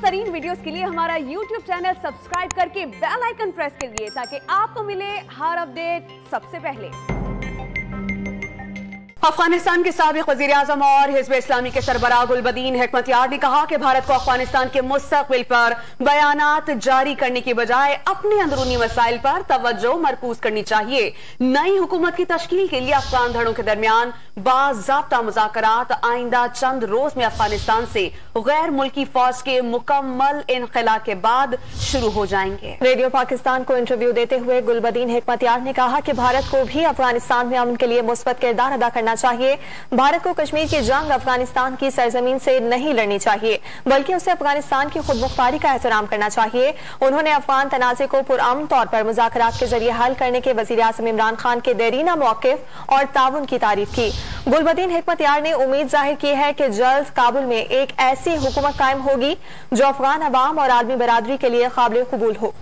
तरीन वीडियोस के लिए हमारा YouTube चैनल सब्सक्राइब करके बेल आइकन प्रेस करिए ताकि आपको मिले हर अपडेट सबसे पहले। अफगानिस्तान के साबिक वज़ीर-ए-आज़म और हिज़्ब इस्लामी के सरबराह गुलबदीन हिकमतयार ने कहा कि भारत को अफगानिस्तान के मुस्तक़बिल पर बयानात जारी करने की बजाय अपने अंदरूनी मसाइल पर तवज्जो मरकूज करनी चाहिए। नई हुकूमत की तश्कील के लिए अफगान धड़ों के दरमियान बाज़ाब्ता मुज़ाकरात आइंदा चंद रोज में अफगानिस्तान से गैर मुल्की फौज के मुकम्मल इनखला के बाद शुरू हो जाएंगे। रेडियो पाकिस्तान को इंटरव्यू देते हुए गुलबदीन हिकमतयार ने कहा कि भारत को भी अफगानिस्तान में अमन के लिए मुस्बत किरदार अदा करना चाहिए। भारत को कश्मीर की जंग अफगानिस्तान की सरजमीन से नहीं लड़नी चाहिए, बल्कि उसे अफगानिस्तान की खुद मुख्तारी का एहतराम करना चाहिए। उन्होंने अफगान तनाज़े को पुरअमन तौर पर मुज़ाकरात के जरिए हल करने के वज़ीर-ए-आज़म इमरान खान के देरीना मौक़िफ़ और ताउन की तारीफ की। गुलबदीन हिकमतयार ने उम्मीद जाहिर की है कि जल्द काबुल में एक ऐसी हुकूमत कायम होगी जो अफगान अवाम और आलमी बरादरी के लिए काबिल कबूल हो।